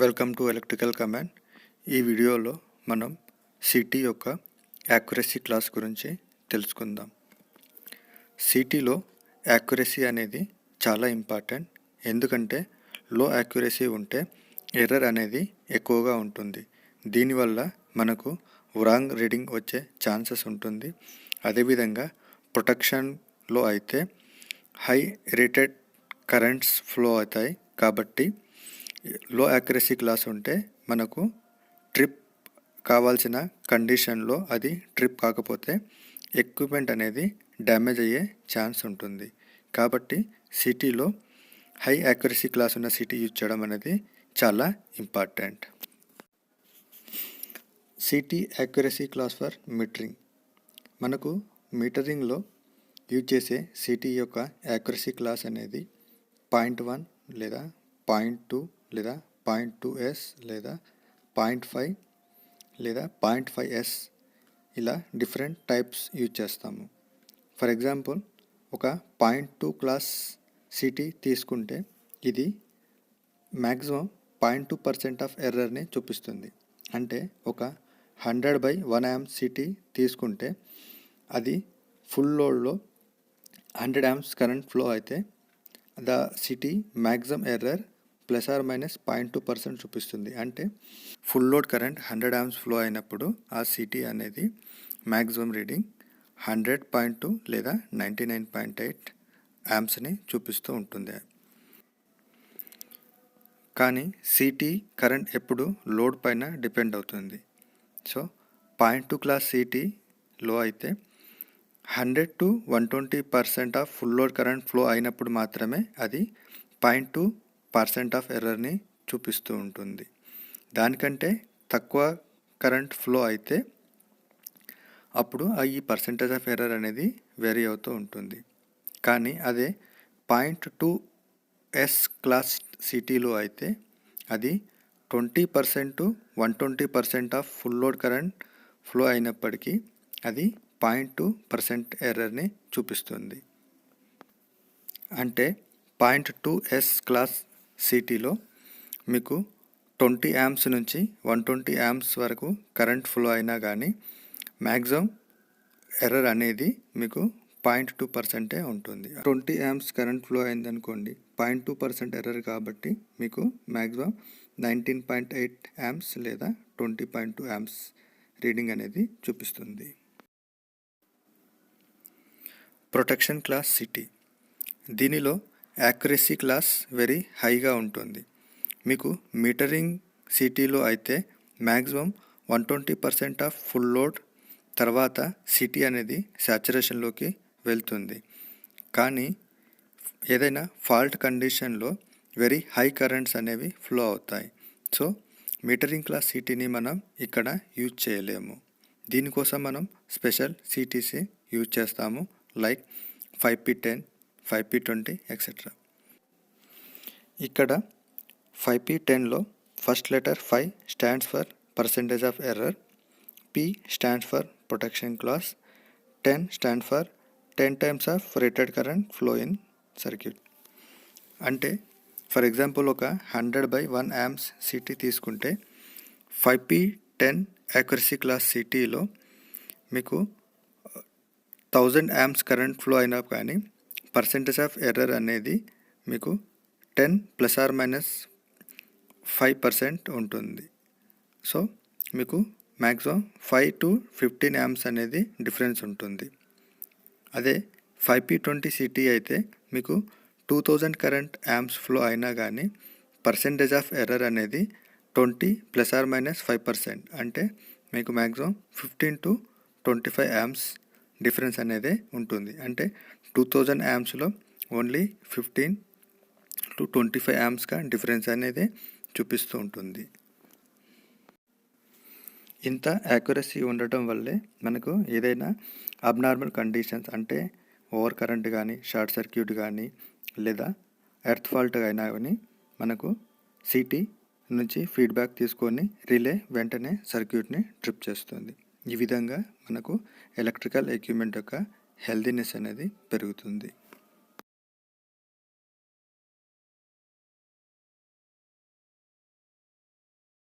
Welcome to electrical command. ఈ వీడియోలో మనం సిటీ యొక్క యాక్యురసీ క్లాస్ గురించి తెలుసుకుందాం. సిటీలో యాక్యురసీ అనేది చాలా ఇంపార్టెంట్. ఎందుకంటే లో యాక్యురసీ ఉంటే ఎర్రర్ అనేది ఎక్కువగా ఉంటుంది. దీనివల్ల మనకు రాంగ్ రీడింగ్ వచ్చే ఛాన్సెస్ ఉంటుంది. అదేవిధంగా ప్రొటెక్షన్లో అయితే హై రేటెడ్ కరెంట్స్ ఫ్లో అవుతాయి. కాబట్టి లో యాక్యురసీ క్లాస్ ఉంటే మనకు ట్రిప్ కావాల్సిన కండిషన్లో అది ట్రిప్ కాకపోతే ఎక్విప్మెంట్ అనేది డ్యామేజ్ అయ్యే ఛాన్స్ ఉంటుంది. కాబట్టి సిటీలో హై యాక్యురసీ క్లాస్ ఉన్న సిటీ యూజ్ చేయడం అనేది చాలా important. City accuracy class for metering. మనకు మీటరింగ్లో యూజ్ చేసే సిటీ యొక్క యాక్యురసీ క్లాస్ అనేది 0.1 లేదా 0.2 లేదా 0.2s లేదా 0.5 లేదా 0.5s ఇలా డిఫరెంట్ టైప్స్ యూజ్ చేస్తాము. ఫర్ ఎగ్జాంపుల్ ఒక 0.2 క్లాస్ సిటీ తీసుకుంటే ఇది మ్యాక్సిమం 0.2% ఆఫ్ ఎర్రర్ని చూపిస్తుంది. అంటే ఒక 100/1 amp సిటీ తీసుకుంటే అది ఫుల్ లోడ్లో 100 amps కరెంట్ ఫ్లో అయితే ద సిటీ మ్యాక్సిమం ఎర్రర్ ±0.2% చూపిస్తుంది. అంటే full load current 100 amps flow అయినప్పుడు ఆ సిటీ అనేది మ్యాక్సిమం రీడింగ్ 100.2 లేదా 99.8 amps చూపిస్తూ ఉంటుంది. కానీ సిటీ కరెంట్ ఎప్పుడు లోడ్ పైన డిపెండ్ అవుతుంది. సో 0.2 క్లాస్ సిటీలో అయితే 100 to 120% of full load current flow అయినప్పుడు మాత్రమే అది 0.2% ఆఫ్ ఎర్రర్ని చూపిస్తూ ఉంటుంది. దానికంటే తక్కువ కరెంట్ ఫ్లో అయితే అప్పుడు ఈ పర్సెంటేజ్ ఆఫ్ ఎర్రర్ అనేది వేరీ అవుతూ ఉంటుంది. కానీ అదే 0.2s క్లాస్ సిటీలో అయితే అది 20% to 120% of full load current flow అయినప్పటికీ అది 0.2% ఎర్రర్ని చూపిస్తుంది. అంటే 0.2s క్లాస్ సిటీలో మీకు 20 amps నుంచి 120 amps వరకు కరెంట్ ఫ్లో అయినా కానీ మ్యాక్సిమం ఎర్రర్ అనేది మీకు 0.2% ఉంటుంది. 20 amps కరెంట్ ఫ్లో అయిందనుకోండి, 0.2% ఎర్రర్ కాబట్టి మీకు మ్యాక్సిమం 19.8 amps లేదా 20.2 amps రీడింగ్ అనేది చూపిస్తుంది. Protection class CT. దీనిలో యాక్యురసీ క్లాస్ వెరీ హైగా ఉంటుంది. మీకు మీటరింగ్ సిటీలో అయితే మ్యాక్సిమం 120% ఆఫ్ ఫుల్ లోడ్ తర్వాత సిటీ అనేది సాచురేషన్లోకి వెళ్తుంది. కానీ ఏదైనా ఫాల్ట్ కండిషన్లో వెరీ హై కరెంట్స్ అనేవి ఫ్లో అవుతాయి. సో మీటరింగ్ క్లాస్ సిటీని మనం ఇక్కడ యూజ్ చేయలేము. దీనికోసం మనం స్పెషల్ సిటీసీ యూజ్ చేస్తాము, లైక్ 5P10, 5P20 ఎక్సెట్రా. ఇక్కడ 5P10లో first letter 5 stands for percentage of error, P stands for protection class, 10 stand for 10 times of rated current flow in circuit. అంటే ఫర్ ఎగ్జాంపుల్ ఒక 100/1 amps city తీసుకుంటే 5P10 accuracy class సిటీలో మీకు 1000 amps current flow అయినా కానీ percentage of error అనేది మీకు 10 ±5% ఉంటుంది. సో మీకు మ్యాక్సిమం 5 to 15 amps అనేది డిఫరెన్స్ ఉంటుంది. అదే 5P20 సిటీ అయితే మీకు 2000 కరెంట్ amps ఫ్లో అయినా కానీ పర్సెంటేజ్ ఆఫ్ ఎర్రర్ అనేది 20 ±5%. అంటే మీకు మ్యాక్సిమం 15 to 25 amps డిఫరెన్స్ అనేది ఉంటుంది. అంటే 2000 ampsలో ఓన్లీ 15 to 25 amps డిఫరెన్స్ అనేది చూపిస్తూ ఉంటుంది. ఇంత యాక్యురసీ ఉండటం వల్లే మనకు ఏదైనా అబ్నార్మల్ కండిషన్స్ అంటే ఓవర్ కరెంట్ కానీ, షార్ట్ సర్క్యూట్ కానీ లేదా ఎర్త్ ఫాల్ట్ అయినా కానీ మనకు సిటీ నుంచి ఫీడ్బ్యాక్ తీసుకొని రిలే వెంటనే సర్క్యూట్ని ట్రిప్ చేస్తుంది. ఈ విధంగా మనకు ఎలక్ట్రికల్ ఎక్విప్మెంట్ యొక్క హెల్దీనెస్ అనేది పెరుగుతుంది.